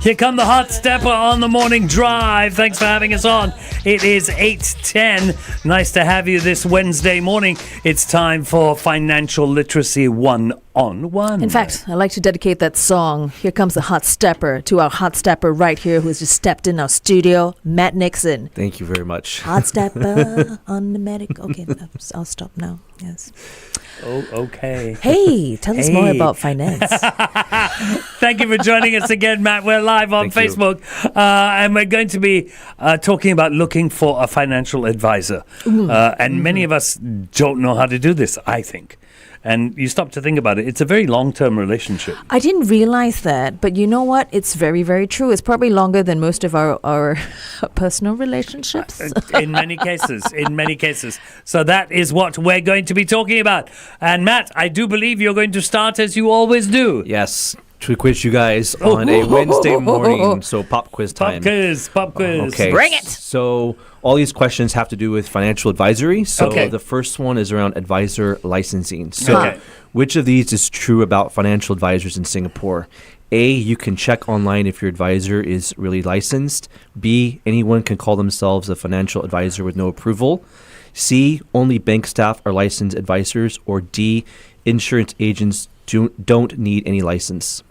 Here come the Hot Stepper on the morning drive. Thanks for having us on. It is 8:10. Nice to have you this Wednesday morning. It's time for Financial Literacy 101. In fact, I'd like to dedicate that song, Here Comes the Hot Stepper, to our Hot Stepper right here who's just stepped in our studio, Matt Nixon. Thank you very much. Hot Stepper on the medic. Okay, I'll stop now. Yes. Oh, okay. Hey, tell us more about finance. Thank you for joining us again, Matt. We're live on Facebook, and we're going to be talking about looking for a financial advisor. And many of us don't know how to do this, I think. And you stop to think about it, it's a very long-term relationship. I didn't realize that, but you know what? It's very, very true. It's probably longer than most of our personal relationships. In many cases. So that is what we're going to be talking about. And Matt, I do believe you're going to start as you always do. Yes. To quiz you guys on a Wednesday morning. So pop quiz time. Pop quiz. Okay. Bring it. So all these questions have to do with financial advisory. So the first one is around advisor licensing. So which of these is true about financial advisors in Singapore? A, you can check online if your advisor is really licensed. B, anyone can call themselves a financial advisor with no approval. C, only bank staff are licensed advisors. Or D, insurance agents don't need any license.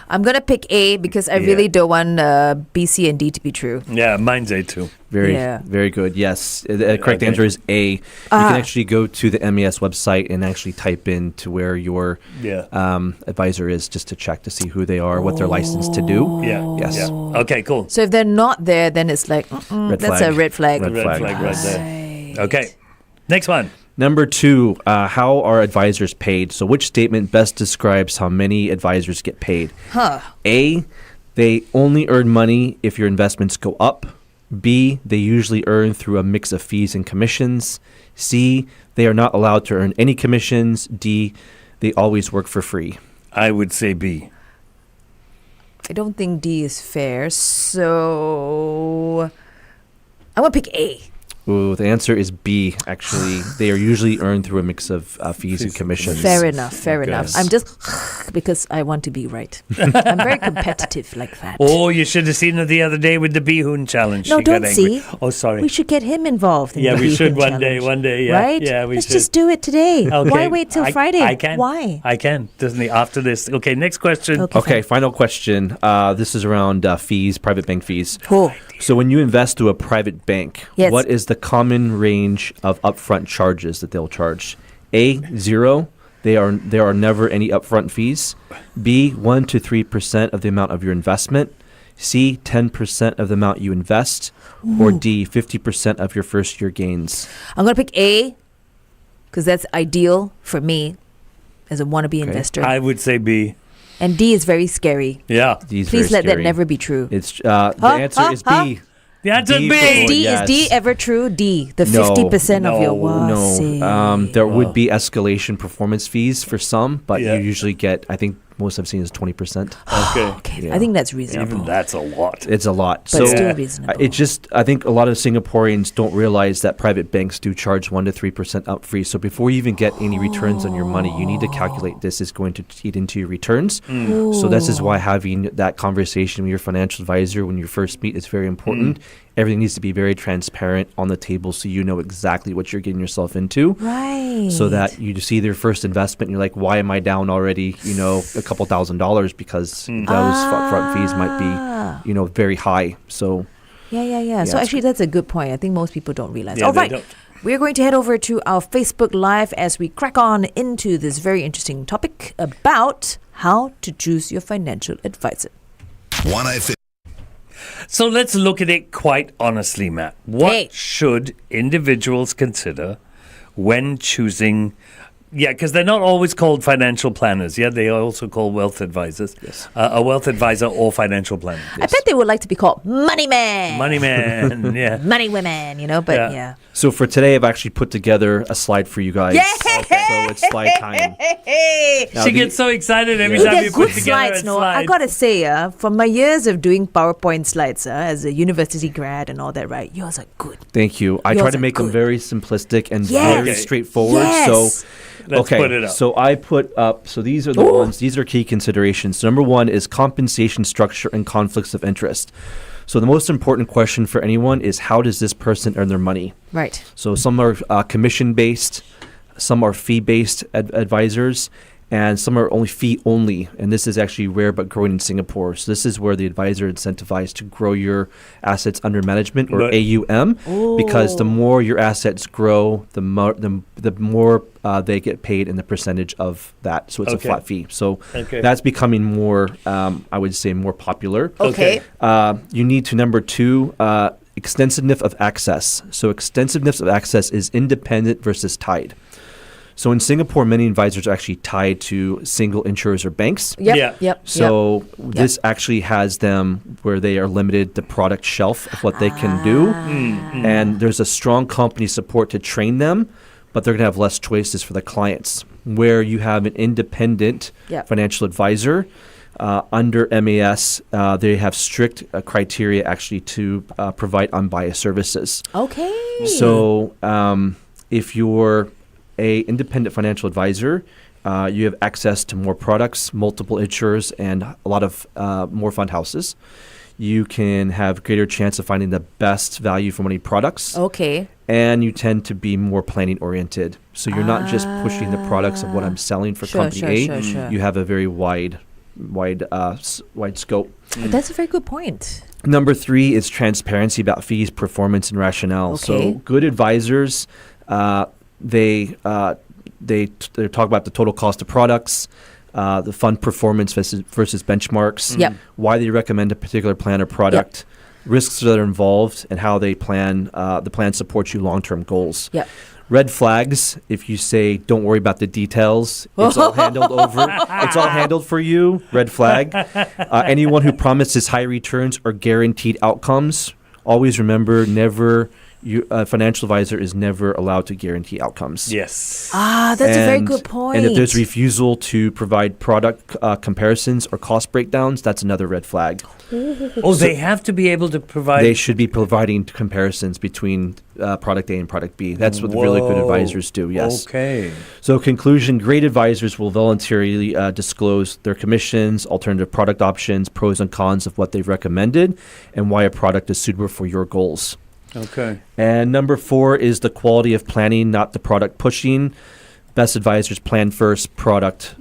I'm going to pick A because I really don't want B, C, and D to be true. Yeah, mine's A too. Very good. Yes. The correct answer is A. You can actually go to the MES website and actually type in to where your advisor is just to check to see who they are, what they're licensed to do. Yes. Yeah. Okay, cool. So if they're not there, then it's like, that's a red flag. Red flag right there. Okay. Next one. Number 2, how are advisors paid? So which statement best describes how many advisors get paid? A, they only earn money if your investments go up. B, they usually earn through a mix of fees and commissions. C, they are not allowed to earn any commissions. D, they always work for free. I would say B. I don't think D is fair, so I want to pick A. Ooh, the answer is B, actually. They are usually earned through a mix of fees and commissions. Fair enough. I'm just because I want to be right. I'm very competitive like that. Oh, you should have seen it the other day with the Bee-Hoon Challenge. No, don't see. Oh, sorry. We should get him involved in the we should one day. Yeah. Right? Yeah, Let's just do it today. Okay. Why wait till Friday? I can. Why? I can. Doesn't he? After this. Okay, next question. Okay, final question. This is around fees, private bank fees. Cool. So when you invest through a private bank, what is the common range of upfront charges that they'll charge? A, 0. There are never any upfront fees. B, 1 to 3% of the amount of your investment. C, 10% of the amount you invest. Or D, 50% of your first year gains. I'm going to pick A because that's ideal for me as a wannabe investor. I would say B. And D is very scary. Yeah. Please let that never be true. It's the answer is B. The answer is B. Is D ever true? D, the 50% of your No. There would be escalation performance fees for some, but you usually get, I think most I've seen is 20%. Okay. I think that's reasonable. Even that's a lot. It's a lot. But still reasonable. I think a lot of Singaporeans don't realize that private banks do charge 1 to 3% up free. So before you even get any returns on your money, you need to calculate this is going to eat into your returns. So this is why having that conversation with your financial advisor when you first meet is very important. Everything needs to be very transparent on the table so you know exactly what you're getting yourself into. Right. So that you see their first investment and you're like, why am I down already, a couple $1,000 because those upfront fees might be, very high. So Yeah. So actually that's a good point. I think most people don't realize. Yeah, All right. We're going to head over to our Facebook Live as we crack on into this very interesting topic about how to choose your financial advisor. So let's look at it quite honestly, Matt. What should individuals consider when choosing? Yeah, because they're not always called financial planners. Yeah, they are also called wealth advisors. Yes. A wealth advisor or financial planner. I bet they would like to be called money man. Money man, yeah. Money women, but yeah. So for today, I've actually put together a slide for you guys. Yeah. So it's slide time. She gets so excited every time you put together slides, a slide. I got to say, from my years of doing PowerPoint slides as a university grad and all that, right, yours are good. Thank you. I try to make them very simplistic and very straightforward. Yes. So Let's put it up. So I put up, so these are the ones, these are key considerations. So number one is compensation structure and conflicts of interest. So the most important question for anyone is, how does this person earn their money? Right. So some are commission-based, some are fee-based advisors, and some are only fee-only. And this is actually rare but growing in Singapore. So this is where the advisor is incentivized to grow your assets under management, or AUM, because the more your assets grow, the more they get paid in the percentage of that. So it's a flat fee. So that's becoming more, I would say, more popular. Okay. You need to, number two, extensiveness of access. So extensiveness of access is independent versus tied. So in Singapore, many advisors are actually tied to single insurers or banks. So this actually has them where they are limited the product shelf of what they can do. And there's a strong company support to train them, but they're going to have less choices for the clients. Where you have an independent financial advisor, under MAS, they have strict criteria actually to provide unbiased services. Okay. So if you're a independent financial advisor, you have access to more products, multiple insurers, and a lot of more fund houses. You can have greater chance of finding the best value for money products. Okay. And you tend to be more planning oriented. So you're not just pushing the products of what I'm selling for company A. You have a very wide scope. That's a very good point. Number three is transparency about fees, performance, and rationale. Okay. So good advisors, they talk about the total cost of products, the fund performance versus benchmarks, why they recommend a particular plan or product, risks that are involved, and how they plan the plan supports you long-term goals. Red flags, if you say, don't worry about the details, it's all handled it's all handled for you, red flag. Anyone who promises high returns or guaranteed outcomes, always remember, a financial advisor is never allowed to guarantee outcomes. Yes. That's a very good point. And if there's refusal to provide product comparisons or cost breakdowns, that's another red flag. They have to be able to provide. They should be providing comparisons between product A and product B. That's what the really good advisors do, yes. Okay. So conclusion, great advisors will voluntarily disclose their commissions, alternative product options, pros and cons of what they've recommended, and why a product is suitable for your goals. Okay. And number four is the quality of planning, not the product pushing. Best advisors plan first, products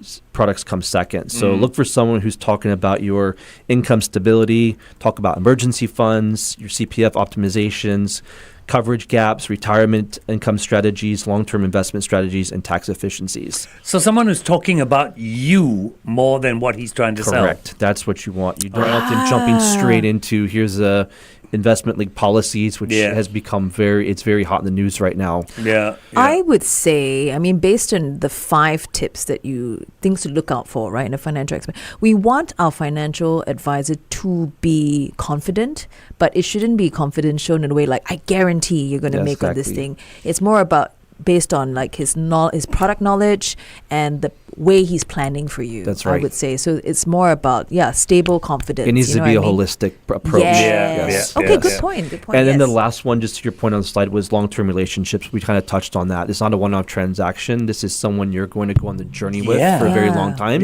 come second. So look for someone who's talking about your income stability, talk about emergency funds, your CPF optimizations, coverage gaps, retirement income strategies, long-term investment strategies, and tax efficiencies. So someone who's talking about you more than what he's trying to sell. Correct. That's what you want. You don't want them jumping straight into, here's a investment league policies, which has become very hot in the news right now. I would say, based on the 5 tips things to look out for, right, in a financial expert, we want our financial advisor to be confident, but it shouldn't be confident shown in a way like, I guarantee you're going to make on this thing. It's more about based on like his product knowledge and the way he's planning for you. That's right. I would say. So it's more about stable confidence. It needs to be a holistic approach. Yes. Okay, good point. And then the last one, just to your point on the slide, was long-term relationships. We kind of touched on that. It's not a one-off transaction. This is someone you're going to go on the journey with for a very long time.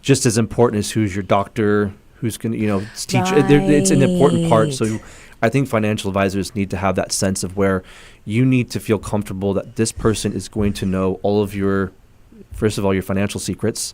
Just as important as who's your doctor, who's going to teach. It's an important part. So I think financial advisors need to have that sense of where you need to feel comfortable that this person is going to know all of your, first of all, your financial secrets.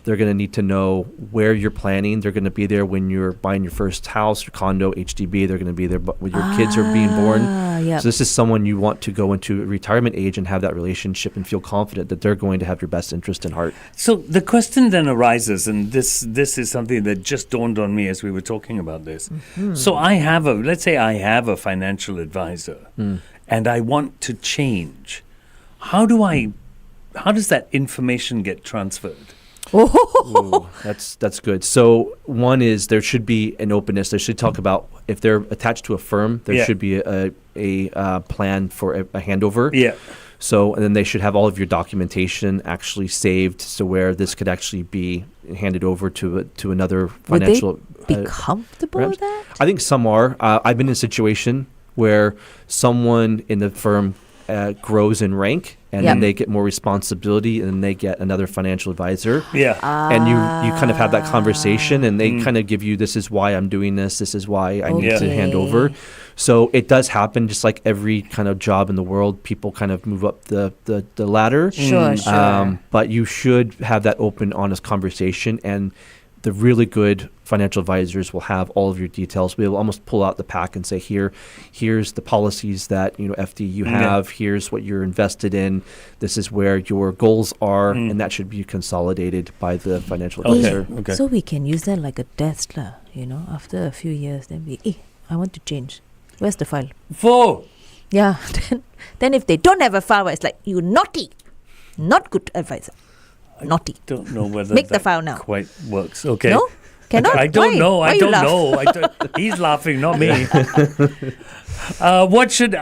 They're going to need to know where you're planning. They're going to be there when you're buying your first house, your condo, HDB. They're going to be there when your kids are being born. So this is someone you want to go into retirement age and have that relationship and feel confident that they're going to have your best interest in heart. So the question then arises, and this is something that just dawned on me as we were talking about this. So let's say I have a financial advisor and I want to change. How does that information get transferred? Ooh, that's good. So one is there should be an openness. They should talk about if they're attached to a firm, there should be a plan for a handover. So and then they should have all of your documentation actually saved, so where this could actually be handed over to another financial. Would they be comfortable with that? I think some are. I've been in a situation where someone in the firm grows in rank, and then they get more responsibility, and then they get another financial advisor. Yeah. And you kind of have that conversation, and they kind of give you, this is why I'm doing this is why I need to hand over. So it does happen, just like every kind of job in the world. People kind of move up the ladder. Sure. But you should have that open, honest conversation, and the really good financial advisors will have all of your details. We'll almost pull out the pack and say, here's the policies that FD you have. Here's what you're invested in. This is where your goals are, and that should be consolidated by the financial advisor. Okay. So we can use that like a desk, after a few years, then I want to change. Where's the file? Yeah. Then if they don't have a file, it's like, you naughty, not good advisor. Naughty. Don't know whether make the file now. Quite works. Okay. No? Cannot? I don't know. Why I you don't laugh? know. He's laughing, not me. What should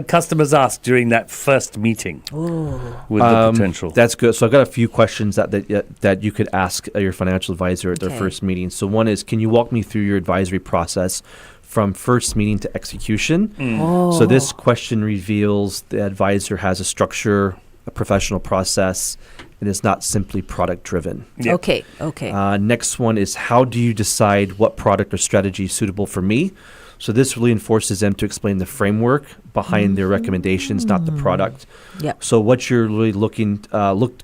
customers ask during that first meeting with the potential? That's good. So I've got a few questions that you could ask your financial advisor at their first meeting. So one is, can you walk me through your advisory process from first meeting to execution? So this question reveals the advisor has a structure, a professional process, and it's not simply product driven. Yep. Okay. Next one is, how do you decide what product or strategy is suitable for me? So this really enforces them to explain the framework behind their recommendations, not the product. Yep. So what you're really look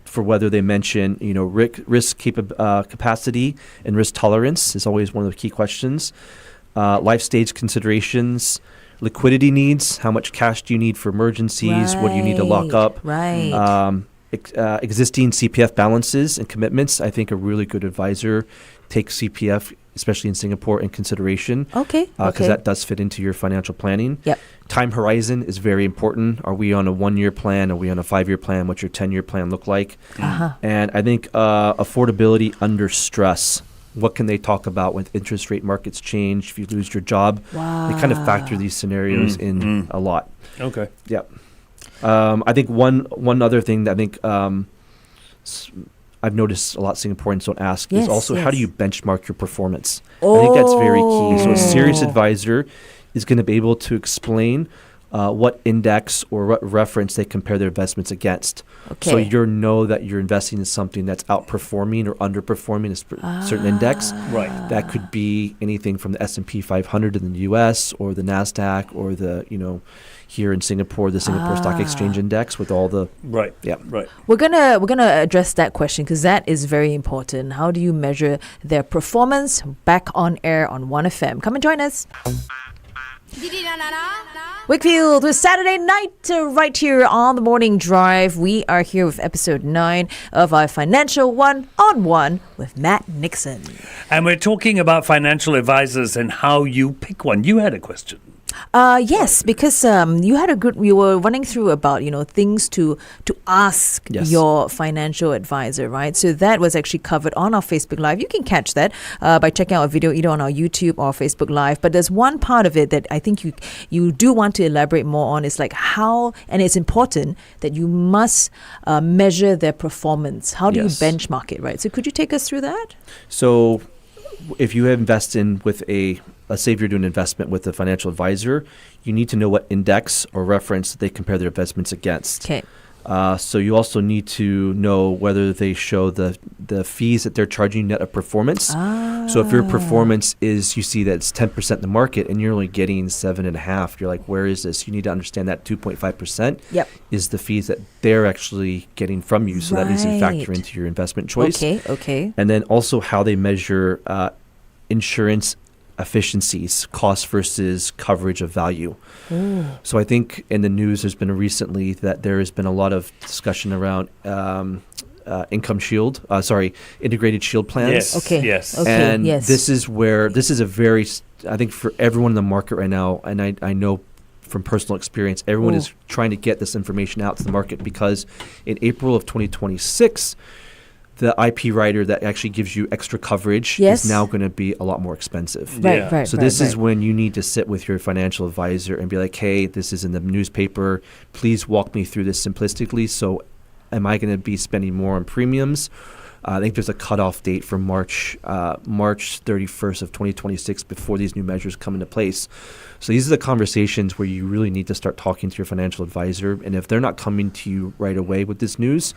for, whether they mention, risk capacity and risk tolerance is always one of the key questions. Life stage considerations, liquidity needs, how much cash do you need for emergencies? What do you need to lock up? Right. Existing CPF balances and commitments. I think a really good advisor takes CPF, especially in Singapore, in consideration. Okay. Because that does fit into your financial planning. Yep. Time horizon is very important. Are we on a 1-year plan? Are we on a 5-year plan? What's your 10-year plan look like? And I think affordability under stress. What can they talk about when interest rate markets change? If you lose your job, they kind of factor these scenarios in a lot. Okay. Yep. I think one other thing that I think I've noticed a lot Singaporeans don't ask is also, how do you benchmark your performance? I think that's very key. So a serious advisor is going to be able to explain what index or what reference they compare their investments against. So you know that you're investing in something that's outperforming or underperforming a certain index. Right. That could be anything from the S&P 500 in the U.S. or the NASDAQ or the, here in Singapore, the Singapore Stock Exchange Index with all the... Right. Yeah. Right. We're gonna address that question because that is very important. How do you measure their performance? Back on air on 1FM. Come and join us. Wakefield with Saturday night right here on the Morning Drive. We are here with episode 9 of our Financial One-on-One with Matt Nixon. And we're talking about financial advisors and how you pick one. You had a question. Yes, because you were running through about things to ask your financial advisor, right? So that was actually covered on our Facebook Live. You can catch that by checking out a video either on our YouTube or Facebook Live. But there's one part of it that I think you do want to elaborate more on. It's like how, and it's important that you must measure their performance. How do you benchmark it, right? So could you take us through that? So if you invest in with let's say if you're doing an investment with a financial advisor, you need to know what index or reference they compare their investments against. Okay. So you also need to know whether they show the fees that they're charging net of performance. So if your performance is, you see that it's 10% in the market and you're only getting 7.5%, you're like, where is this? You need to understand that 2.5% is the fees that they're actually getting from you. So that needs to factor into your investment choice. Okay. And then also how they measure insurance efficiencies, cost versus coverage of value. So I think in the news there's been recently that there has been a lot of discussion around integrated shield plans. And this is where, this is a very, I think for everyone in the market right now, and I know from personal experience, everyone is trying to get this information out to the market because in April of 2026, the IP rider that actually gives you extra coverage is now going to be a lot more expensive. So this is when you need to sit with your financial advisor and be like, hey, this is in the newspaper. Please walk me through this simplistically. So am I going to be spending more on premiums I think there's a cutoff date for March 31st of 2026 before these new measures come into place. So these are the conversations where you really need to start talking to your financial advisor. And if they're not coming to you right away with this news,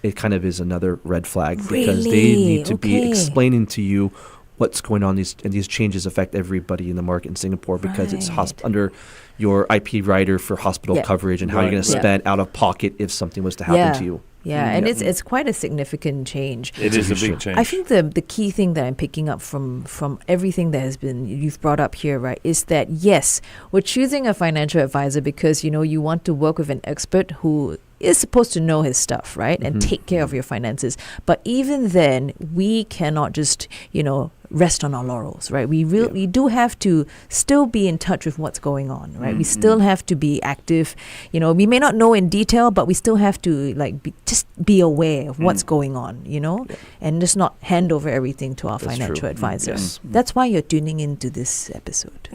it kind of is another red flag because they need to be explaining to you what's going on. These changes affect everybody in the market in Singapore because it's under your IP rider for hospital coverage and how you're going to spend out of pocket if something was to happen to you. Yeah, and it's quite a significant change. It is a big change. I think the key thing that I'm picking up from everything that you've brought up here, right, is that yes, we're choosing a financial advisor because you want to work with an expert who is supposed to know his stuff, right, and take care of your finances. But even then, we cannot just rest on our laurels, right? We do have to still be in touch with what's going on, right? We still have to be active. We may not know in detail, but we still have to just be aware of what's going on, and just not hand over everything to our financial advisor. Yes. That's why you're tuning into this episode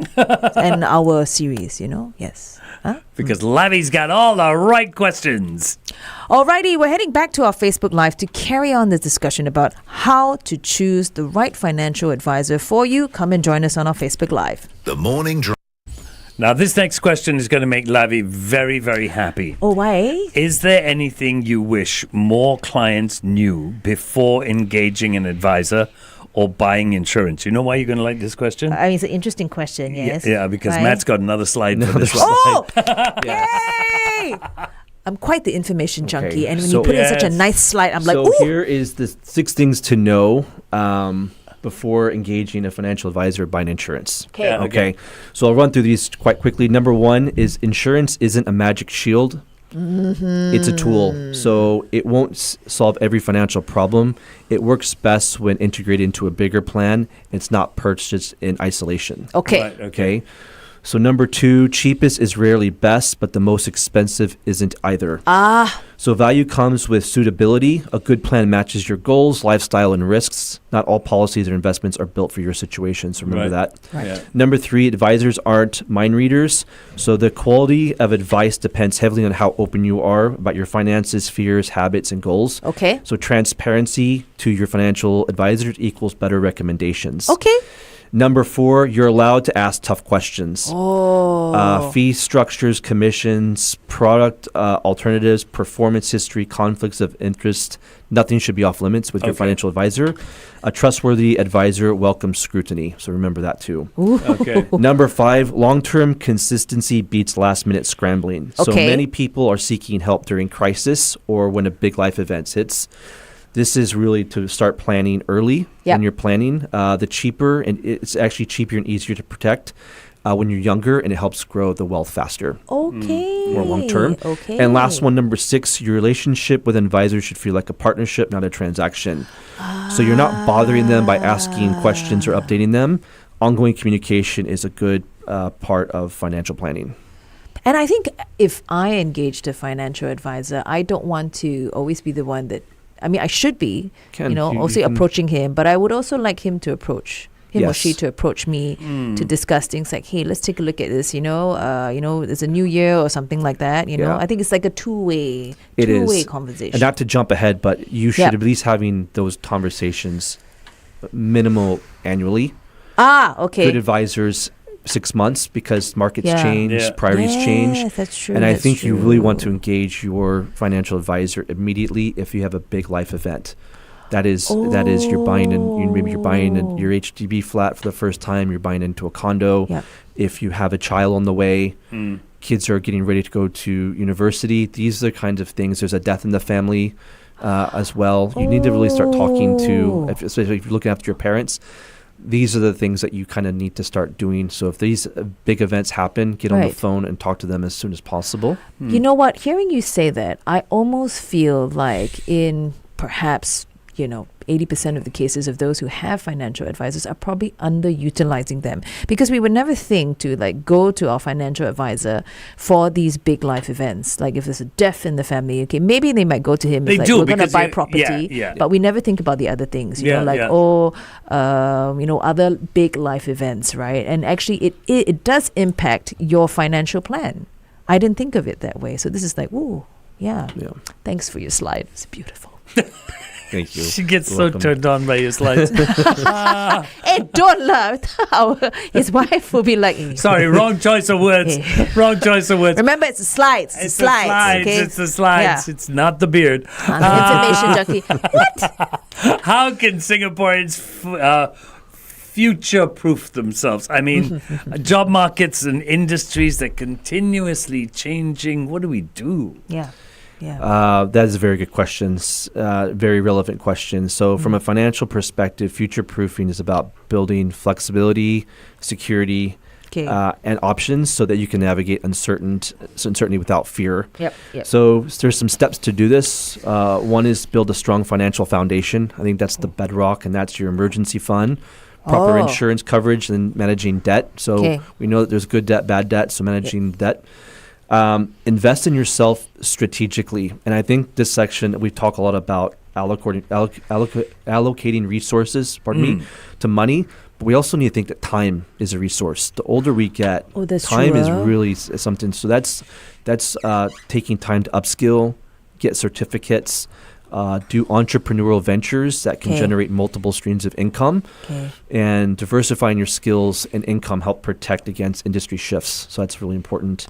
and our series, yes. Huh? Because Lavi's got all the right questions. Alrighty, we're heading back to our Facebook Live to carry on this discussion about how to choose the right financial advisor for you. Come and join us on our Facebook Live. The Morning Drive. Now, this next question is going to make Lavi very, very happy. Oh, why? Is there anything you wish more clients knew before engaging an advisor or buying insurance? You know why you're going to like this question? I mean, it's an interesting question, yes. Yeah, because Matt's got another slide for this one. Oh! Yay! I'm quite the information junkie, and when you put in such a nice slide, I'm like, ooh! So here is the 6 things to know before engaging a financial advisor or buying insurance. Okay. So I'll run through these quite quickly. Number 1 is insurance isn't a magic shield. It's a tool. So it won't solve every financial problem. It works best when integrated into a bigger plan. It's not purchased in isolation. Okay. Right, Okay. So number 2, cheapest is rarely best, but the most expensive isn't either. So value comes with suitability. A good plan matches your goals, lifestyle, and risks. Not all policies or investments are built for your situation, so remember that. Right. Yeah. Number 3, advisors aren't mind readers. So the quality of advice depends heavily on how open you are about your finances, fears, habits, and goals. Okay. So transparency to your financial advisors equals better recommendations. Okay. Number 4, you're allowed to ask tough questions. Fee structures, commissions, product alternatives, performance history, conflicts of interest. Nothing should be off limits with your financial advisor. A trustworthy advisor welcomes scrutiny. So remember that too. Okay. Number 5, long-term consistency beats last-minute scrambling. So many people are seeking help during crisis or when a big life event hits. This is really to start planning early when you're planning. The cheaper, and it's actually cheaper and easier to protect when you're younger, and it helps grow the wealth faster. Okay. More long term. Okay. And last one, number 6, your relationship with an advisor should feel like a partnership, not a transaction. So you're not bothering them by asking questions or updating them. Ongoing communication is a good part of financial planning. And I think if I engaged a financial advisor, I don't want to always be the one that, I should be, approaching him, but I would also like him to approach him or she to approach me to discuss things like, hey, let's take a look at this, there's a new year or something like that, I think it's like a two-way conversation. And not to jump ahead, but you should at least having those conversations minimal annually. Okay. Good advisors 6 months because markets change, priorities change. That's true. And I think you really want to engage your financial advisor immediately if you have a big life event. That is you're buying your HDB flat for the first time. You're buying into a condo. Yep. If you have a child on the way, kids are getting ready to go to university. These are the kinds of things. There's a death in the family as well. You need to really start talking to, especially if you're looking after your parents. These are the things that you kind of need to start doing. So if these big events happen, get on the phone and talk to them as soon as possible. You know what? Hearing you say that, I almost feel like in perhaps 80% of the cases of those who have financial advisors are probably underutilizing them, because we would never think to go to our financial advisor for these big life events. Like if there's a death in the family, okay, maybe they might go to him. They it's do, we're going to buy because property, but we never think about the other things. Other big life events, right? And actually, it does impact your financial plan. I didn't think of it that way. So this is like, ooh, yeah. Thanks for your slide. It's beautiful. Thank you. She gets You're so welcome. turned on by your slides. Hey, don't laugh. His wife will be like, Sorry, wrong choice of words. Wrong choice of words. remember, it's the slides. It's the slides. Okay? It's the slides. Yeah. It's not the beard. I'm an information junkie. How can Singaporeans future-proof themselves? I mean, job markets and industries that continuously changing. What do we do? Yeah. That is a very good question. Very relevant question. So from a financial perspective, future-proofing is about building flexibility, security, and options so that you can navigate uncertainty without fear. Yep. So there's some steps to do this. One is build a strong financial foundation. I think that's the bedrock, and that's your emergency fund, proper insurance coverage, and managing debt. So we know that there's good debt, bad debt, so managing debt. Invest in yourself strategically. And I think this section, we talk a lot about allocating resources, to money. But we also need to think that time is a resource. The older we get, time is really something. So that's taking time to upskill, get certificates, do entrepreneurial ventures that can generate multiple streams of income, and diversifying your skills and income help protect against industry shifts. So that's really important.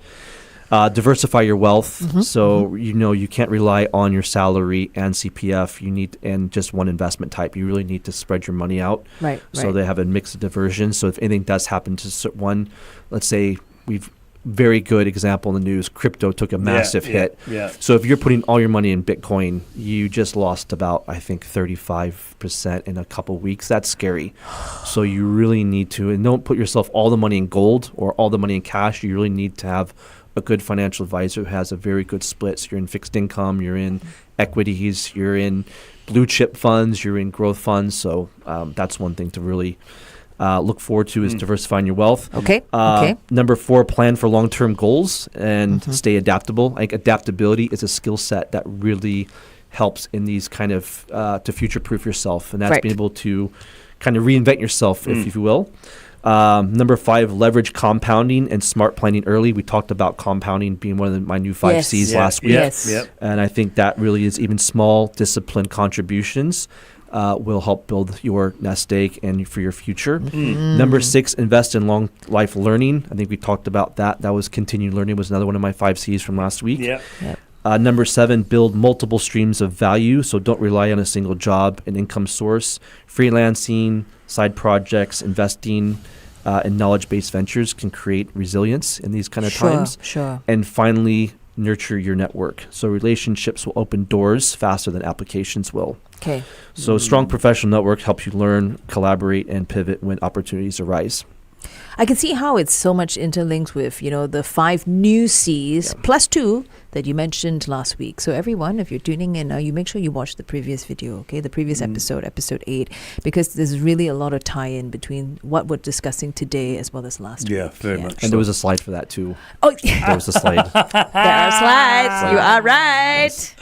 Diversify your wealth. So you can't rely on your salary and CPF. You need and just one investment type. You really need to spread your money out. So they have a mix of diversion. So if anything does happen to one, let's say we've very good example in the news, crypto took a massive hit. So if you're putting all your money in Bitcoin, you just lost about, I think, 35% in a couple weeks. That's scary. So you really need to, and don't put yourself all the money in gold or all the money in cash. You really need to have a good financial advisor who has a very good split. So you're in fixed income, you're in equities, you're in blue chip funds, you're in growth funds. So that's one thing to really look forward to is diversifying your wealth. Number 4, plan for long-term goals and stay adaptable. I think adaptability is a skill set that really helps in these kind of to future-proof yourself. And that's being able to kind of reinvent yourself, if you will. Number 5, leverage compounding and smart planning early. We talked about compounding being one of my new 5 C's last week. And I think that really is even small disciplined contributions will help build your nest egg and for your future. Number 6, invest in long life learning. I think we talked about that. That was continued learning was another one of my 5 C's from last week. Number 7, build multiple streams of value. So don't rely on a single job and income source. Freelancing, side projects, investing in knowledge-based ventures can create resilience in these kind of times. And finally, nurture your network. So relationships will open doors faster than applications will. So strong professional network helps you learn, collaborate, and pivot when opportunities arise. I can see how it's so much interlinked with, the 5 new C's plus 2 that you mentioned last week. So everyone, if you're tuning in now, you make sure you watch the previous video, the previous episode 8, because there's really a lot of tie-in between what we're discussing today as well as last week. Very much. And there was a slide for that too. There was a slide. There are slides. You are right.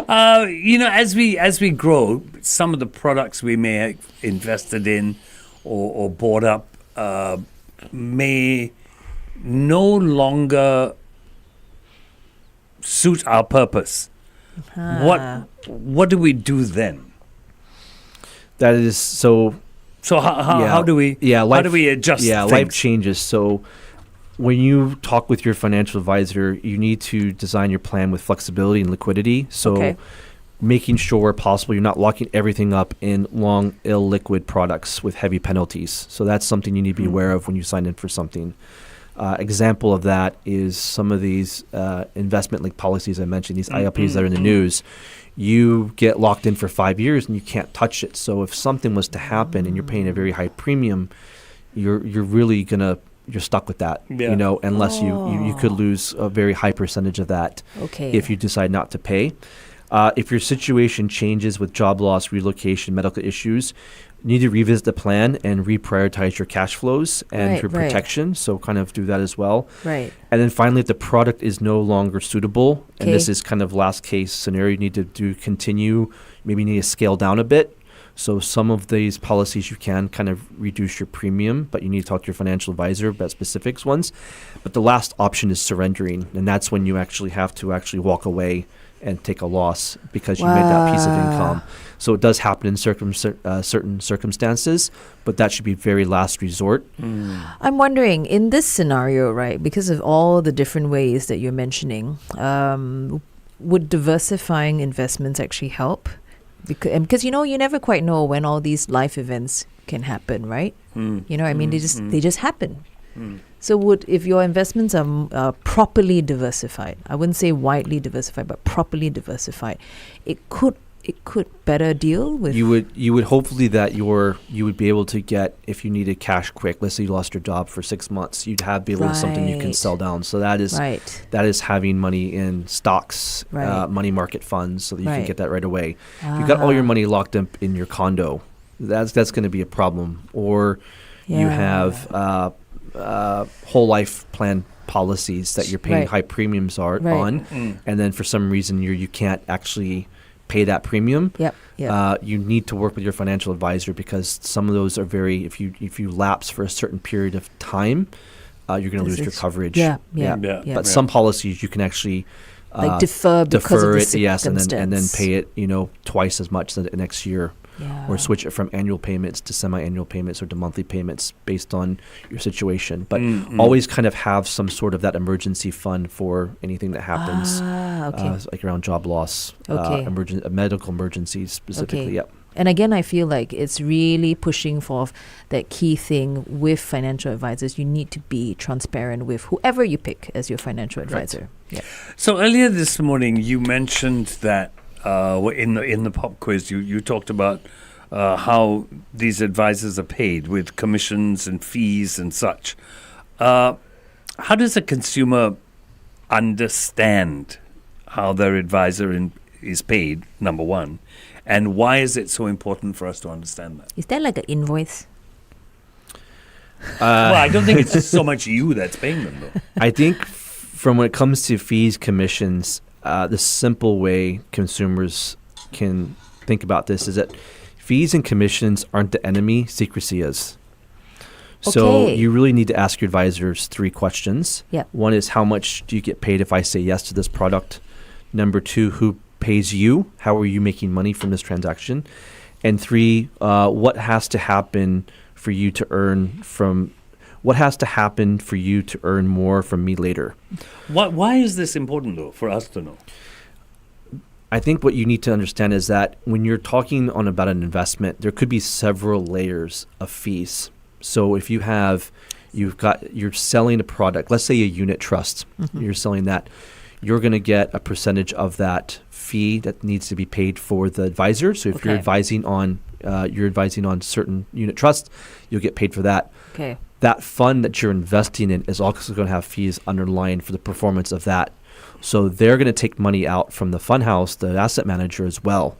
As we grow, some of the products we may have invested in or bought up may no longer suit our purpose. What do we do then? That is so. So how do we how do we adjust? Things? Life changes. So when you talk with your financial advisor, you need to design your plan with flexibility and liquidity. So making sure where possible you're not locking everything up in long illiquid products with heavy penalties. So that's something you need to be aware of when you sign in for something. Example of that is some of these investment-linked policies I mentioned, these ILPs that are in the news. You get locked in for 5 years and you can't touch it. So if something was to happen and you're paying a very high premium, you're really you're stuck with that, unless you could lose a very high percentage of that if you decide not to pay. If your situation changes with job loss, relocation, medical issues, you need to revisit the plan and reprioritize your cash flows and your protection. So kind of do that as well. And then finally, if the product is no longer suitable, and this is kind of last case scenario, you need to continue, maybe you need to scale down a bit. So some of these policies you can kind of reduce your premium, but you need to talk to your financial advisor about specifics ones. But the last option is surrendering, and that's when you actually have to walk away and take a loss because you made that piece of income. So it does happen in certain circumstances, but that should be very last resort. I'm wondering, in this scenario, right, because of all the different ways that you're mentioning, would diversifying investments actually help? Because you never quite know when all these life events can happen, right? They just happen. So if your investments are properly diversified, I wouldn't say widely diversified, but properly diversified, it could better deal with. You would hopefully that you would be able to get, if you needed cash quick, let's say you lost your job for 6 months, you'd be able to something you can sell down. So that is having money in stocks, money market funds, so that you can get that right away. If you've got all your money locked up in your condo, that's going to be a problem. Or you have whole life plan policies that you're paying high premiums on, and then for some reason you can't actually pay that premium. You need to work with your financial advisor, because some of those are if you lapse for a certain period of time, you're going to lose your coverage. But some policies you can actually defer because of the it, yes, and then pay it twice as much the next year. Or switch it from annual payments to semi-annual payments or to monthly payments based on your situation. But always kind of have some sort of that emergency fund for anything that happens, like around job loss, medical emergencies specifically. Yep. And again, I feel like it's really pushing for that key thing with financial advisors. You need to be transparent with whoever you pick as your financial advisor. Right. So earlier this morning, you mentioned that in the pop quiz, you talked about how these advisors are paid with commissions and fees and such. How does a consumer understand how their advisor is paid, number one, and why is it so important for us to understand that? Is there like an invoice? Well, I don't think it's so much you that's paying them, though. I think from when it comes to fees, commissions, the simple way consumers can think about this is that fees and commissions aren't the enemy, secrecy is. So you really need to ask your advisors 3 questions. One is, how much do you get paid if I say yes to this product? Number 2, who pays you? How are you making money from this transaction? And 3, what has to happen for you to earn more from me later? Why is this important, though, for us to know? I think what you need to understand is that when you're talking about an investment, there could be several layers of fees. So if you're selling a product, let's say a unit trust, you're selling that, you're going to get a percentage of that fee that needs to be paid for the advisor. So if you're advising on certain unit trusts, you'll get paid for that. That fund that you're investing in is also going to have fees underlying for the performance of that. So they're going to take money out from the fund house, the asset manager, as well.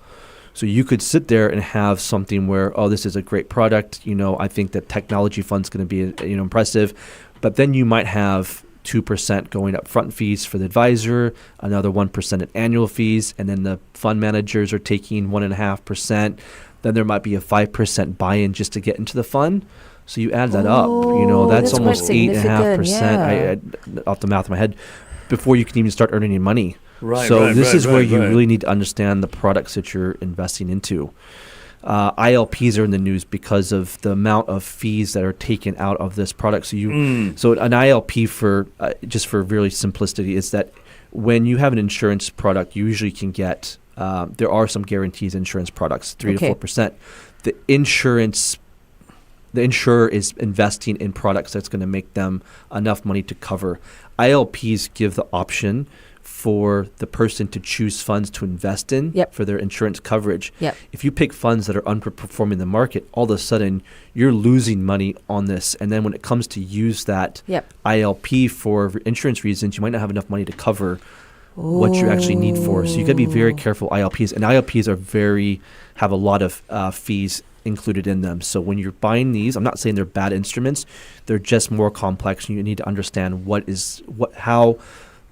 So you could sit there and have something where, this is a great product. I think that technology fund's going to be impressive, but then you might have 2% going up front fees for the advisor, another 1% in annual fees, and then the fund managers are taking 1.5%. Then there might be a 5% buy-in just to get into the fund. So you add that up, that's almost 8.5%. Off the math of my head, before you can even start earning any money. This is where you really need to understand the products that you're investing into. ILPs are in the news because of the amount of fees that are taken out of this product. So an ILP, for just for really simplicity, is that when you have an insurance product, you usually can get there are some guarantees in insurance products, 3 to 4%. The insurer is investing in products that's going to make them enough money to cover. ILPs give the option for the person to choose funds to invest in for their insurance coverage. If you pick funds that are underperforming the market, all of a sudden you're losing money on this. And then when it comes to use that ILP for insurance reasons, you might not have enough money to cover what you actually need for. So you got to be very careful ILPs. And ILPs have a lot of fees included in them. So when you're buying these, I'm not saying they're bad instruments, they're just more complex, and you need to understand how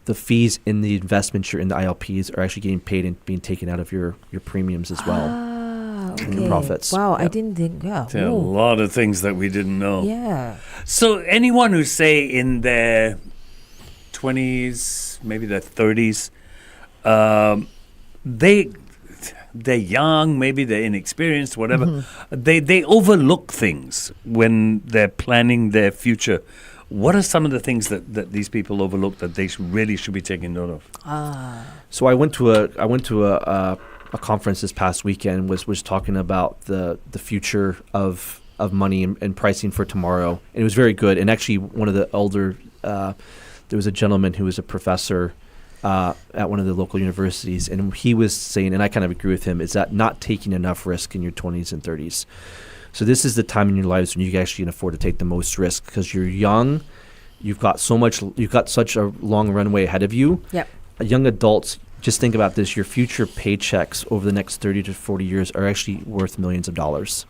the fees in the investments you're in the ILPs are actually getting paid and being taken out of your premiums as well. And your profits. Wow, I didn't think. There are a lot of things that we didn't know. So anyone who's, say, in their 20s, maybe their 30s, they're young, maybe they're inexperienced, whatever. They overlook things when they're planning their future. What are some of the things that these people overlook that they really should be taking note of? So I went to a conference this past weekend, was talking about the future of money and pricing for tomorrow, and it was very good. And actually, one of the older there was a gentleman who was a professor at one of the local universities, and he was saying, and I kind of agree with him, is that not taking enough risk in your 20s and 30s. So this is the time in your lives when you actually can afford to take the most risk because you're young, you've got such a long runway ahead of you. Yep. Young adults, just think about this, your future paychecks over the next 30 to 40 years are actually worth millions of dollars.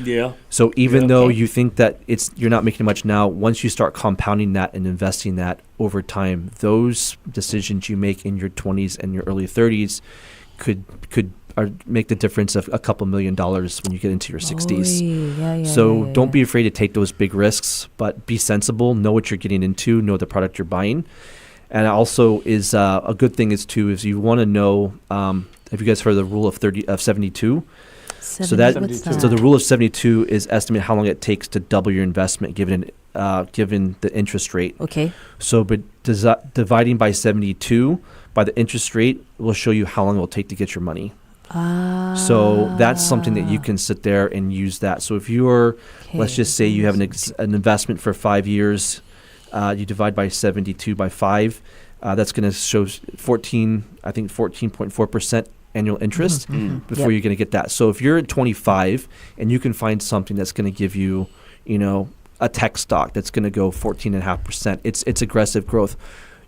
Yeah. So even though you think that you're not making much now, once you start compounding that and investing that over time, those decisions you make in your 20s and your early 30s could make the difference of a couple $1 million when you get into your 60s. Don't be afraid to take those big risks, but be sensible, know what you're getting into, know the product you're buying. And also is a good thing is you want to know, have you guys heard of the rule of 72? So the rule of 72 is estimate how long it takes to double your investment given the interest rate. Okay. So but dividing by 72 by the interest rate will show you how long it will take to get your money. So that's something that you can sit there and use that. So if you're, let's just say you have an investment for 5 years, you divide by 72 by 5, that's going to show 14.4% annual interest before you're going to get that. So if you're at 25 and you can find something that's going to give you, a tech stock that's going to go 14.5%, it's aggressive growth.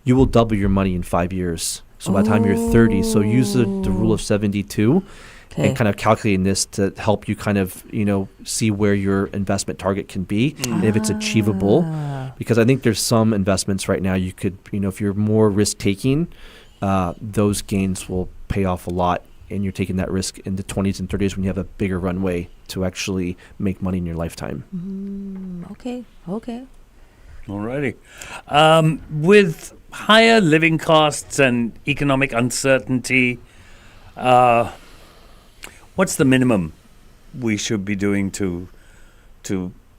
You will double your money in 5 years. So by the time you're 30, so use the rule of 72 and kind of calculating this to help you kind of, see where your investment target can be and if it's achievable. Because I think there's some investments right now you could, if you're more risk taking, those gains will pay off a lot, and you're taking that risk in the 20s and 30s when you have a bigger runway to actually make money in your lifetime. Okay. Alrighty. With higher living costs and economic uncertainty, what's the minimum we should be doing to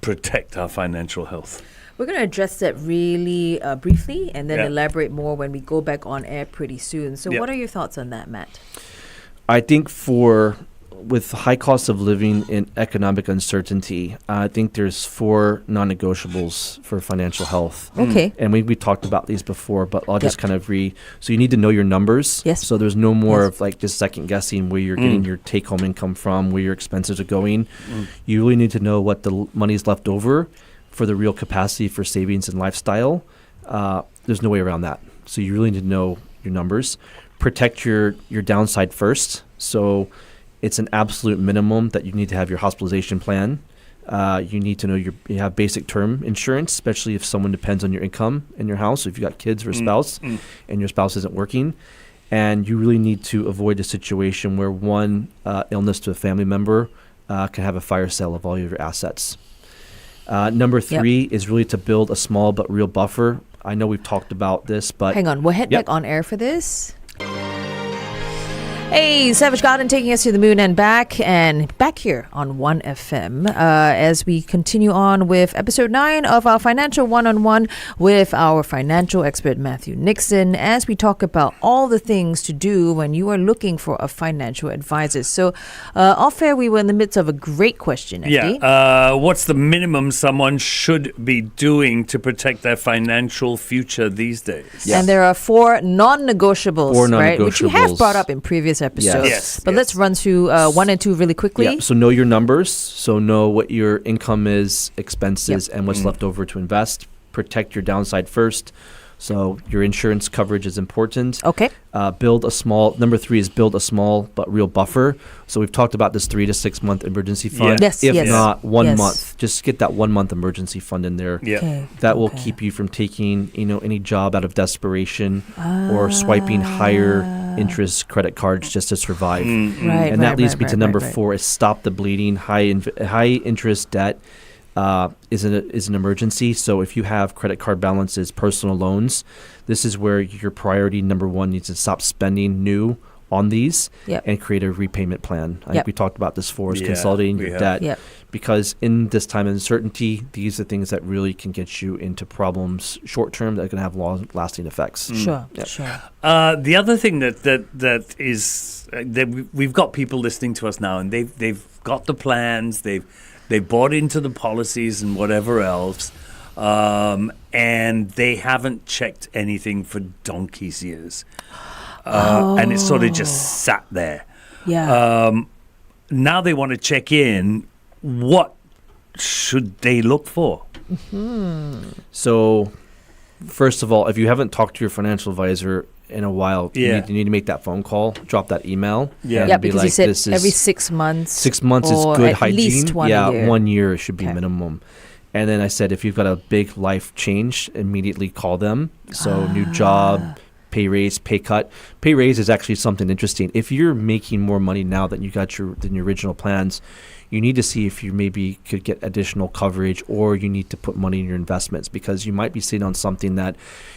protect our financial health? We're going to address that really briefly and then elaborate more when we go back on air pretty soon. So what are your thoughts on that, Matt? I think with high cost of living and economic uncertainty, I think there's 4 non-negotiables for financial health. Okay. And we talked about these before, but I'll just kind of so you need to know your numbers. Yes. So there's no more of like just second guessing where you're getting your take-home income from, where your expenses are going. You really need to know what the money's left over for the real capacity for savings and lifestyle. There's no way around that. So you really need to know your numbers. Protect your downside first. So it's an absolute minimum that you need to have your hospitalization plan. You need to know you have basic term insurance, especially if someone depends on your income in your house. So if you've got kids or a spouse and your spouse isn't working. And you really need to avoid a situation where one illness to a family member can have a fire sale of all of your assets. Number 3 is really to build a small but real buffer. I know we've talked about this, but... Hang on, we'll head back on air for this. Hey, Savage Garden taking us to the moon and back here on 1FM as we continue on with episode 9 of our Financial One-on-One with our financial expert Matthew Nixon as we talk about all the things to do when you are looking for a financial advisor. So off air, we were in the midst of a great question, Andy. What's the minimum someone should be doing to protect their financial future these days? Yes. And there are 4 non-negotiables, right? Which you have brought up in previous episodes. Yes. Let's run through 1 and 2 really quickly. Yeah. So know your numbers. So know what your income is, expenses, and what's left over to invest. Protect your downside first. So your insurance coverage is important. Okay. Number 3 is build a small but real buffer. So we've talked about this 3 to 6 month emergency fund. Yes. If not 1 month, just get that 1 month emergency fund in there. Yeah. Okay. That will keep you from taking, any job out of desperation or swiping higher interest credit cards just to survive. Right. And that leads me to number 4 is stop the bleeding. High interest debt is an emergency. So if you have credit card balances, personal loans, this is where your priority number 1 needs to stop spending new on these Yep. and create a repayment plan. I think Yep. we talked about this before, is Yeah, consolidating we your have. debt. Yep. Because in this time of uncertainty, these are things that really can get you into problems short term that are going to have lasting effects. Sure, Yep. sure. The other thing that is that we've got people listening to us now, and they've got the plans, they've bought into the policies and whatever else, and they haven't checked anything for donkey's years, and it's sort of just sat there. Yeah. Now they want to check in. What should they look for? So, first of all, if you haven't talked to your financial advisor in a while, Yeah. you need to make that phone call, drop that email, Yeah. and Yeah, be because like, you said this is every 6 months. 6 months is or good at hygiene. least one year. 1 year should be Okay. minimum. And then I said, if you've got a big life change, immediately call them. So new job, pay raise, pay cut. Pay raise is actually something interesting. If you're making more money now than you got than your original plans, you need to see if you maybe could get additional coverage, or you need to put money in your investments, because you might be sitting on something that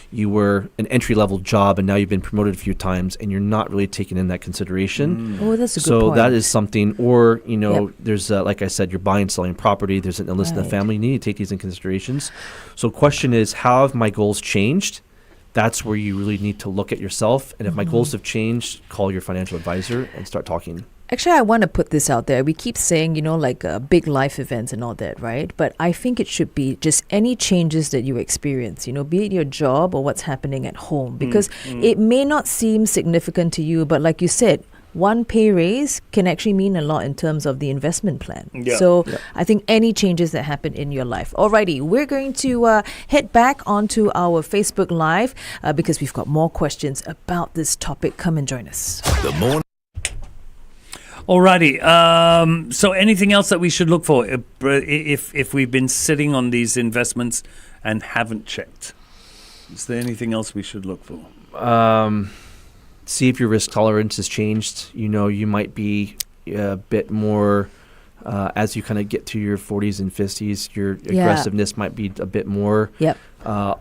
you were an entry-level job and now you've been promoted a few times and you're not really taking in that consideration. Oh, that's a good So point. that is something, or, Yep. there's, like I said, you're buying, selling property, there's an illness in the Right. family, you need to take these in considerations. So question is, how have my goals changed? That's where you really need to look at yourself. And if my goals have changed, call your financial advisor and start talking. Actually, I want to put this out there. We keep saying, like big life events and all that, right? But I think it should be just any changes that you experience, be it your job or what's happening at home. Because it may not seem significant to you, but like you said, one pay raise can actually mean a lot in terms of the investment plan. Yeah. So Yeah. I think any changes that happen in your life. Alrighty, we're going to head back onto our Facebook Live because we've got more questions about this topic. Come and join us. The morning. Alrighty. So anything else that we should look for if we've been sitting on these investments and haven't checked? Is there anything else we should look for? See if your risk tolerance has changed. You might be a bit more, as you kind of get to your 40s and 50s, your aggressiveness might be a bit more. Yep.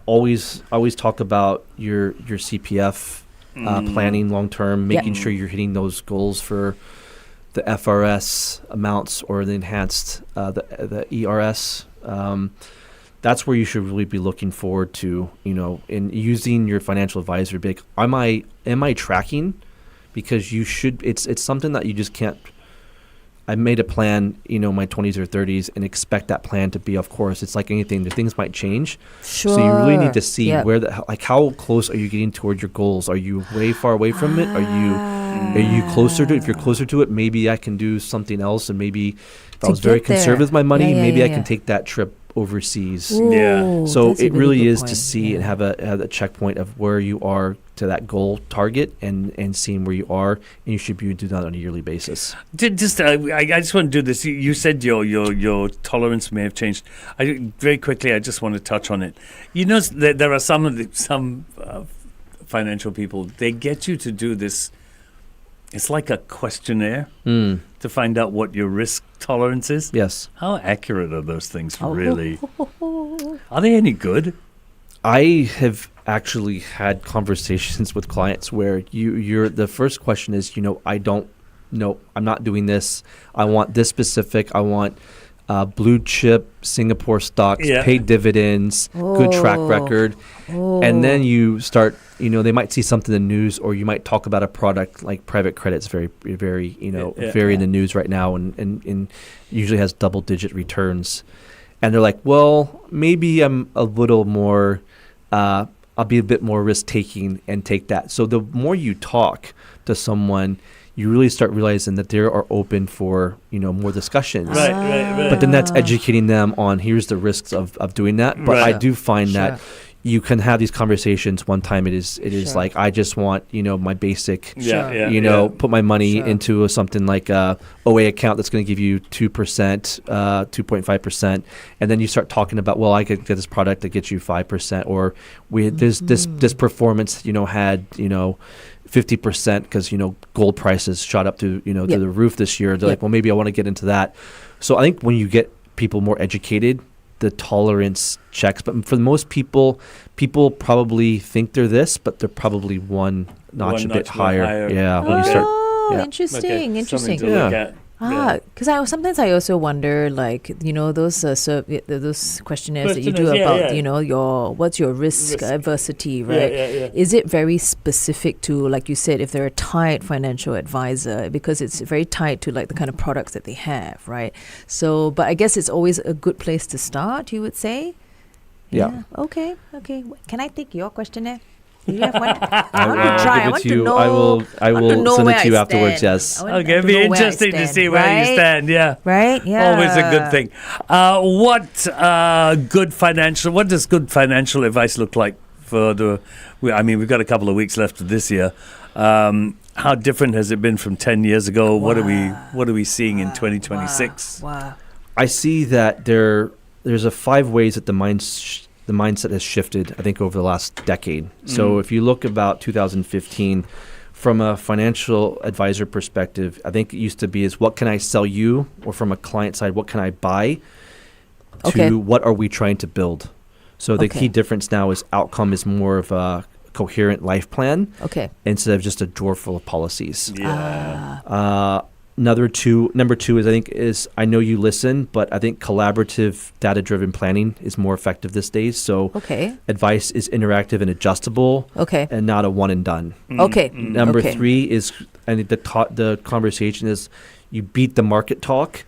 Always talk about your CPF planning long term, making sure you're hitting those goals for the FRS amounts or the enhanced the ERS. That's where you should really be looking forward to, in using your financial advisor. Be like, am I tracking? Because you should. It's something that you just can't. I made a plan, my 20s or 30s, and expect that plan to be. Of course, it's like anything. The things might change. Sure. So you really need to see Yep. where how close are you getting towards your goals? Are you way far away from it? Are you closer to it? If you're closer to it, maybe I can do something else, and maybe if I To was very get there. conservative with my money, Yeah, maybe I yeah. can take that trip overseas. Yeah. Ooh, So that's a it really good is to point. see Yeah. and have a checkpoint of where you are to that goal target, and seeing where you are, and you should be doing that on a yearly basis. I just want to do this. You said your tolerance may have changed. Very quickly, I just want to touch on it. There are some financial people. They get you to do this. It's like a questionnaire to find out what your risk tolerance is. Yes. How accurate are those things Oh. really? Are they any good? I have actually had conversations with clients where you're the first question is, I don't know, I'm not doing this. I want this specific. I want blue chip Singapore stocks, Yeah. paid dividends, good track record. And then you start, they might see something in the news, or you might talk about a product like private credit. It's very, very, very in the news right now, and usually has double-digit returns. And they're like, well, maybe I'm a little more, I'll be a bit more risk-taking and take that. So the more you talk to someone, you really start realizing that they are open for, more discussions. Right. But then that's educating them on here's the risks of doing that. But Right. I do find Sure. that you can have these conversations. One time it is Sure. like, I just want, my basic, Yeah. put my money Sure. into something like a OA account that's going to give you 2%, 2.5%. And then you start talking about, well, I could get this product that gets you 5%, or this performance, had, 50% because, gold prices shot up to, to the roof this year. They're like, well, maybe I want to get into that. So I think when you get people more educated, the tolerance checks. But for most people probably think they're this, but they're probably one notch a bit higher. Yeah, when you start. Yeah. Interesting. Something to look at. Because sometimes I also wonder, like, those questionnaires that you do about, what's your risk adversity, right? Is it very specific to, like you said, if they're a tied financial advisor, because it's very tied to like the kind of products that they have, right? So, but I guess it's always a good place to start, you would say? Yeah. Okay. Can I take your questionnaire? Do you have one? I will give it to you. I will send it to you afterwards. Yes. Okay, it'd be interesting to see where you stand. Yeah. Right. Yeah. Always a good thing. What does good financial advice look like for we've got a couple of weeks left of this year. How different has it been from 10 years ago? Wow. What are we seeing in 2026? Wow. I see that there's 5 ways that the mindset has shifted, I think, over the last decade. So if you look about 2015, from a financial advisor perspective, I think it used to be is what can I sell you? Or from a client side, what can I buy? To what are we trying to build? So the key difference now is outcome is more of a coherent life plan instead of just a drawer full of policies. Yeah. Number two is I know you listen, but I think collaborative data-driven planning is more effective these days. So advice is interactive and adjustable and not a one and done. Number 3 is, I think the conversation is you beat the market talk.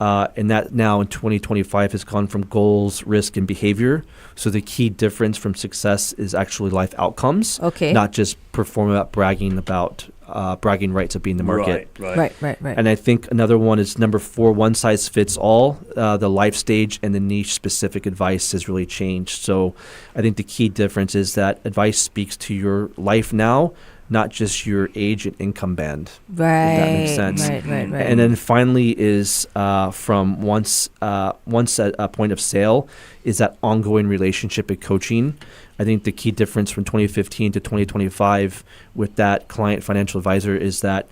And that now in 2025 has gone from goals, risk, and behavior. So the key difference from success is actually life outcomes, not just bragging rights of being the market. Right. And I think another one is number 4, one size fits all. The life stage and the niche specific advice has really changed. So I think the key difference is that advice speaks to your life now, not just your age and income band. Right. If that makes sense. Right. And then finally is from once at a point of sale is that ongoing relationship and coaching. I think the key difference from 2015 to 2025 with that client financial advisor is that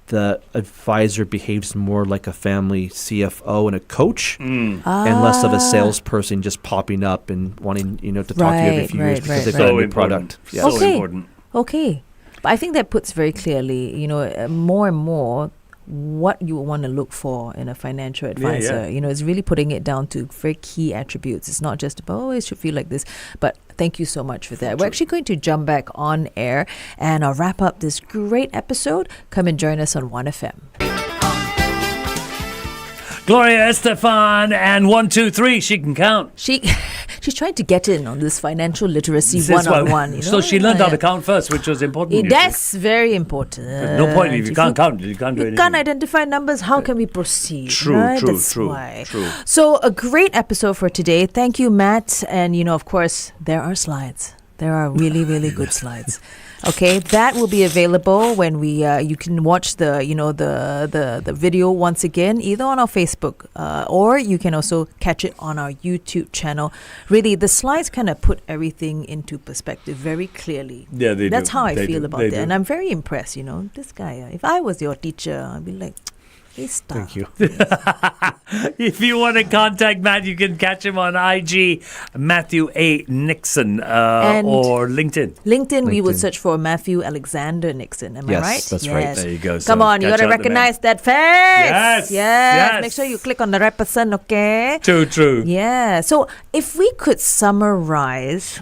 the advisor behaves more like a family CFO and a coach and less of a salesperson just popping up and wanting to talk to you every few years because they've got a new product. Yeah. So important. Okay. But I think that puts very clearly, more and more what you want to look for in a financial advisor. It's really putting it down to very key attributes. It's not just about, it should feel like this. But thank you so much for that. We're actually going to jump back on air and I'll wrap up this great episode. Come and join us on 1FM. Gloria Estefan and 1, 2, 3. She can count. She's trying to get in on this financial literacy one-on-one. So she learned how to count first, which was important. That's very important. No point if you can't count. You can't do anything. You can't identify numbers. How can we proceed? True. That's why. So a great episode for today. Thank you, Matt. And of course, there are slides. There are really, really good slides. Okay, that will be available when you can watch the video once again, either on our Facebook or you can also catch it on our YouTube channel. Really, the slides kind of put everything into perspective very clearly. Yeah, they do. That's how I feel about it. Do. And I'm very impressed, this guy. If I was your teacher, I'd be like, thank you. If you want to contact Matt, you can catch him on IG, Matthew A. Nixon, or LinkedIn. LinkedIn, we would search for Matthew Alexander Nixon. Am I right? Yes, that's right. There you go. Come on, you got to recognize that face. Yes. Make sure you click on the right person, okay? True. Yeah. So if we could summarize...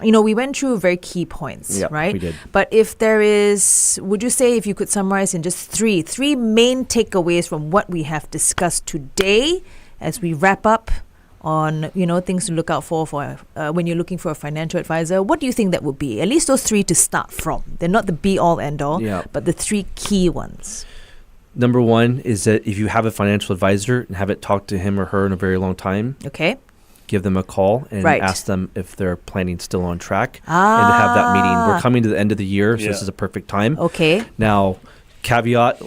we went through very key points, right? We did. But would you say if you could summarize in just three main takeaways from what we have discussed today as we wrap up on, things to look out for when you're looking for a financial advisor, what do you think that would be? At least those 3 to start from. They're not the be-all, end-all, but the 3 key ones. Number 1 is that if you have a financial advisor and haven't talked to him or her in a very long time, give them a call and ask them if they're planning still on track and to have that meeting. We're coming to the end of the year, so this is a perfect time. Okay. Now, caveat,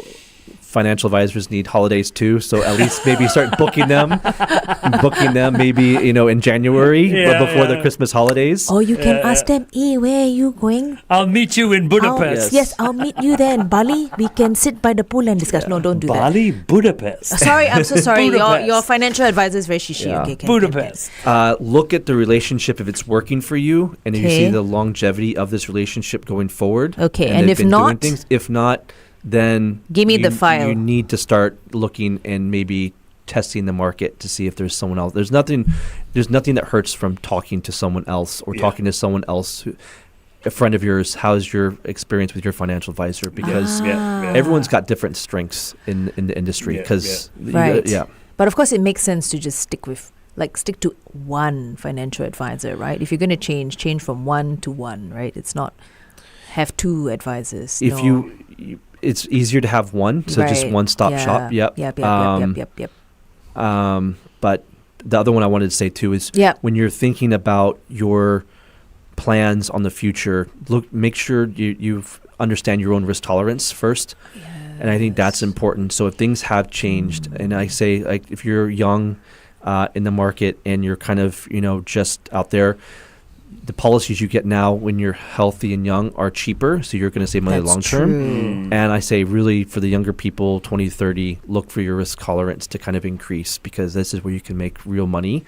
financial advisors need holidays too, so at least maybe start booking them maybe in January, but before the Christmas holidays. Or you can ask them, where are you going? I'll meet you in Budapest. Yes, I'll meet you there in Bali. We can sit by the pool and discuss. No, don't do Bali, Budapest. Sorry, I'm so sorry. Your financial advisor is very shishi. Yeah. Okay, Budapest. Look at the relationship if it's working for you, and if you see the longevity of this relationship going forward. Okay, and if not, if not, then give me the file. You need to start looking and maybe testing the market to see if there's someone else. There's nothing that hurts from talking to someone else or talking to someone else, a friend of yours. How's your experience with your financial advisor? Because everyone's got different strengths in the industry. But of course, it makes sense to just stick to one financial advisor, right? If you're going to change from one to one, right? It's not have two advisors. It's easier to have one, so just one-stop shop. Yep. But the other one I wanted to say too is when you're thinking about your plans on the future, make sure you understand your own risk tolerance first. Yes. And I think that's important. So if things have changed, and I say, like, if you're young in the market and you're kind of just out there, the policies you get now when you're healthy and young are cheaper, so you're going to save money long term. And I say, really, for the younger people, 20, 30, look for your risk tolerance to kind of increase, because this is where you can make real money.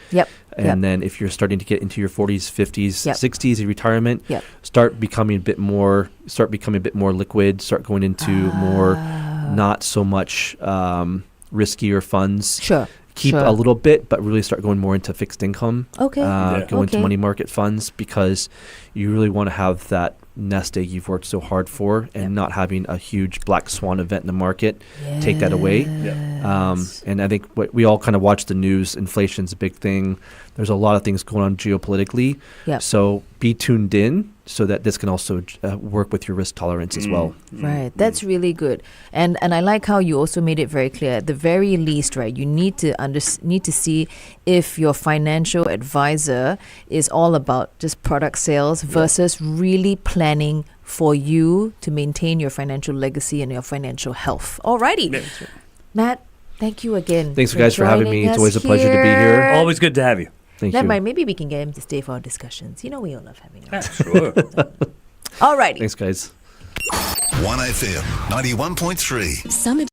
And then if you're starting to get into your 40s, 50s, 60s in retirement, start becoming a bit more liquid, start going into more not so much riskier funds. Keep a little bit, but really start going more into fixed income. Go into money market funds, because you really want to have that nest egg you've worked so hard for, and not having a huge black swan event in the market take that away. And I think we all kind of watch the news. Inflation's a big thing. There's a lot of things going on geopolitically. So be tuned in, so that this can also work with your risk tolerance as well. Right. That's really good. And I like how you also made it very clear. At the very least, right, you need to see if your financial advisor is all about just product sales versus really planning for you to maintain your financial legacy and your financial health. Alrighty. Matt, thank you again. Thanks, guys, for having me. It's always a pleasure to be here. Always good to have you. Thank you. Maybe we can get him to stay for our discussions. We all love having him. Sure. Alrighty. Thanks, guys. 1FM 91.3.